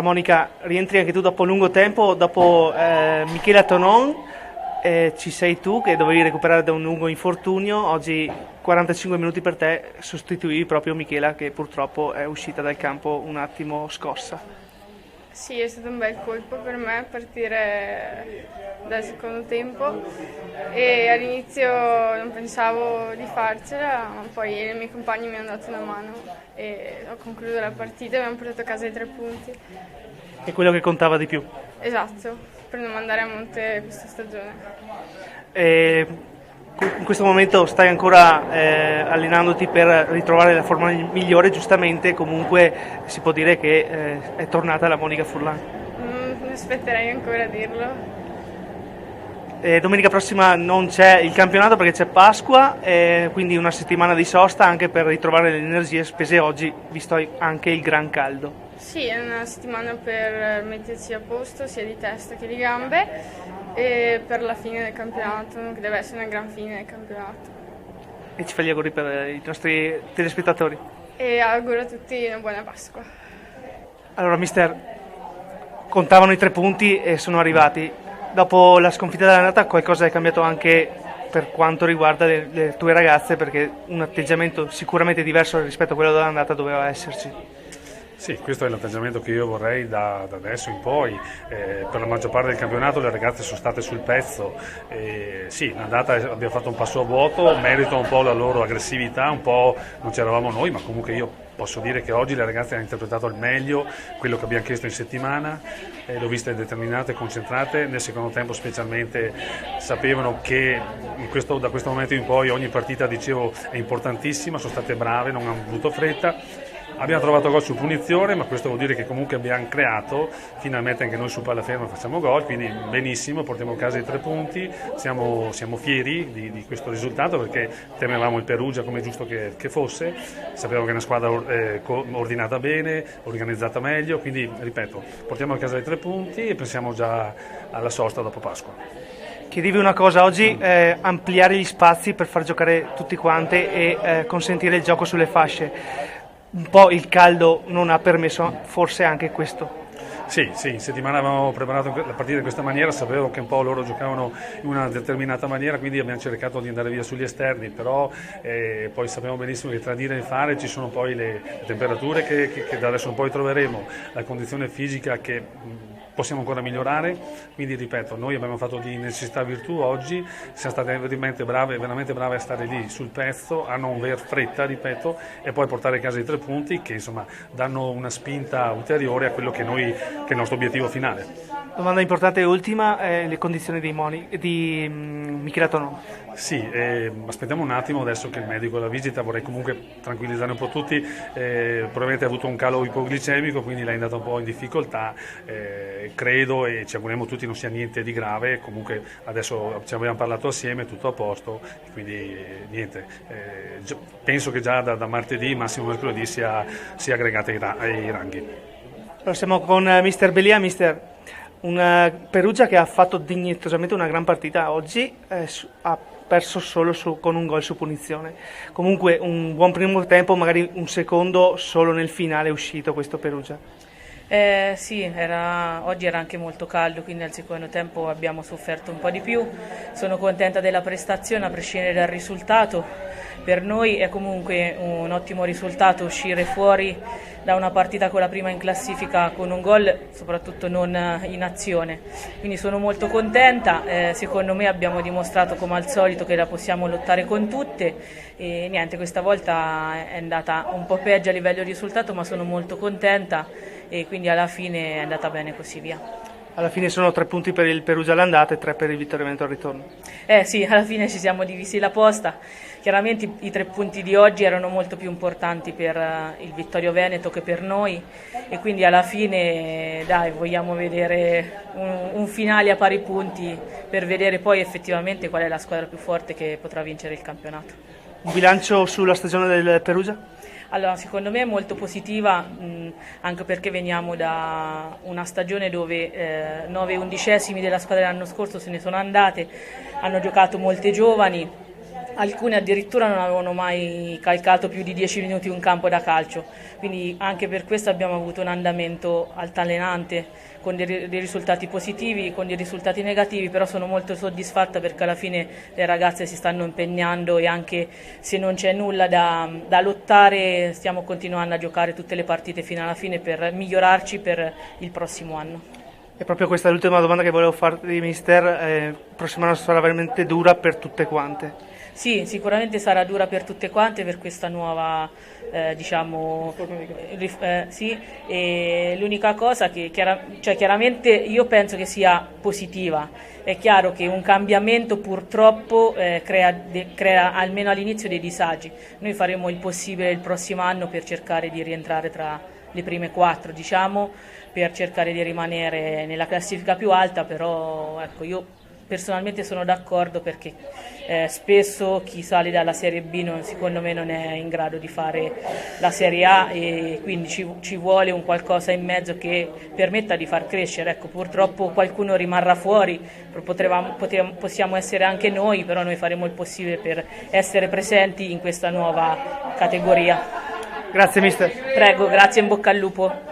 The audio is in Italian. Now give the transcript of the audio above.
Allora Monica, rientri anche tu dopo un lungo tempo, dopo Michela Tonon, ci sei tu che dovevi recuperare da un lungo infortunio, oggi 45 minuti per te, sostituivi proprio Michela che purtroppo è uscita dal campo un attimo scossa. Sì, è stato un bel colpo per me partire dal secondo tempo e all'inizio non pensavo di farcela, ma poi i miei compagni mi hanno dato una mano e ho concluso la partita e abbiamo portato a casa i 3 punti. È quello che contava di più. Esatto, per non mandare a monte questa stagione. In questo momento stai ancora allenandoti per ritrovare la forma migliore, giustamente comunque si può dire che è tornata la Monica Furlan. Aspetterei ancora a dirlo. Domenica prossima non c'è il campionato perché c'è Pasqua, quindi una settimana di sosta anche per ritrovare le energie spese oggi, visto anche il gran caldo. Sì, è una settimana per mettersi a posto sia di testa che di gambe e per la fine del campionato, che deve essere una gran fine del campionato. E ci fai gli auguri per i nostri telespettatori. E auguro a tutti una buona Pasqua. Allora, mister, contavano i 3 punti e sono arrivati. Dopo la sconfitta dell'andata qualcosa è cambiato anche per quanto riguarda le tue ragazze, perché un atteggiamento sicuramente diverso rispetto a quello dell'andata doveva esserci. Sì, questo è l'atteggiamento che io vorrei da adesso in poi. Per la maggior parte del campionato le ragazze sono state sul pezzo. Sì, l'andata abbiamo fatto un passo a vuoto, merito un po' la loro aggressività, un po' non c'eravamo noi, ma comunque io posso dire che oggi le ragazze hanno interpretato al meglio quello che abbiamo chiesto in settimana, le ho viste determinate, concentrate, nel secondo tempo specialmente sapevano che da questo momento in poi ogni partita, dicevo, è importantissima, sono state brave, non hanno avuto fretta. Abbiamo trovato gol su punizione, ma questo vuol dire che comunque abbiamo creato, finalmente anche noi su palla ferma facciamo gol, quindi benissimo, portiamo a casa i 3 punti, siamo fieri di questo risultato perché temevamo il Perugia come è giusto che fosse, sapevamo che è una squadra ordinata bene, organizzata meglio, quindi ripeto, portiamo a casa i 3 punti e pensiamo già alla sosta dopo Pasqua. Chiedevi una cosa oggi, ampliare gli spazi per far giocare tutti quante e consentire il gioco sulle fasce. Un po' il caldo non ha permesso forse anche questo. Sì, in settimana avevamo preparato la partita in questa maniera, sapevo che un po' loro giocavano in una determinata maniera, quindi abbiamo cercato di andare via sugli esterni, però poi sappiamo benissimo che tra dire e fare ci sono poi le temperature che da adesso in poi troveremo, la condizione fisica che possiamo ancora migliorare, quindi ripeto, noi abbiamo fatto di necessità virtù oggi, siamo state veramente brave a stare lì sul pezzo, a non aver fretta, ripeto, e poi portare a casa i 3 punti che insomma danno una spinta ulteriore a quello che è il nostro obiettivo finale. Domanda importante e ultima, le condizioni di Michela Tonon. Sì, aspettiamo un attimo adesso che il medico la visita, vorrei comunque tranquillizzare un po' tutti, probabilmente ha avuto un calo ipoglicemico, quindi lei è andata un po' in difficoltà, credo e ci auguriamo tutti non sia niente di grave, comunque adesso ci abbiamo parlato assieme, tutto a posto, quindi niente, penso che già da martedì, massimo mercoledì sia aggregata ai ranghi. Allora siamo con mister Belia, mister. Una Perugia che ha fatto dignitosamente una gran partita oggi, ha perso solo con un gol su punizione. Comunque un buon primo tempo, magari un secondo solo nel finale è uscito questo Perugia. Sì, oggi era anche molto caldo, quindi al secondo tempo abbiamo sofferto un po' di più. Sono contenta della prestazione a prescindere dal risultato. Per noi è comunque un ottimo risultato uscire fuori da una partita con la prima in classifica con un gol, soprattutto non in azione. Quindi sono molto contenta, secondo me abbiamo dimostrato come al solito che la possiamo lottare con tutte e niente, questa volta è andata un po' peggio a livello di risultato, ma sono molto contenta e quindi alla fine è andata bene così via. Alla fine sono 3 punti per il Perugia all'andata e 3 per il Vittorio Veneto al ritorno. Sì, alla fine ci siamo divisi la posta. Chiaramente i 3 punti di oggi erano molto più importanti per il Vittorio Veneto che per noi e quindi alla fine vogliamo vedere un finale a pari punti per vedere poi effettivamente qual è la squadra più forte che potrà vincere il campionato. Un bilancio sulla stagione del Perugia? Allora, secondo me è molto positiva, anche perché veniamo da una stagione dove 9 undicesimi della squadra dell'anno scorso se ne sono andate, hanno giocato molte giovani, alcune addirittura non avevano mai calcato più di 10 minuti un campo da calcio, quindi anche per questo abbiamo avuto un andamento altalenante con dei risultati positivi, con dei risultati negativi, però sono molto soddisfatta perché alla fine le ragazze si stanno impegnando e anche se non c'è nulla da lottare stiamo continuando a giocare tutte le partite fino alla fine per migliorarci per il prossimo anno. E proprio questa è l'ultima domanda che volevo farti, mister. Il prossimo anno sarà veramente dura per tutte quante. Sì, sicuramente sarà dura per tutte quante per questa nuova, sì, e l'unica cosa che chiaramente io penso che sia positiva. È chiaro che un cambiamento purtroppo crea almeno all'inizio dei disagi. Noi faremo il possibile il prossimo anno per cercare di rientrare tra le prime 4, per cercare di rimanere nella classifica più alta, però ecco, io personalmente sono d'accordo perché spesso chi sale dalla Serie B secondo me non è in grado di fare la Serie A e quindi ci vuole un qualcosa in mezzo che permetta di far crescere. Ecco, purtroppo qualcuno rimarrà fuori, possiamo essere anche noi, però noi faremo il possibile per essere presenti in questa nuova categoria. Grazie mister. Prego, grazie, in bocca al lupo.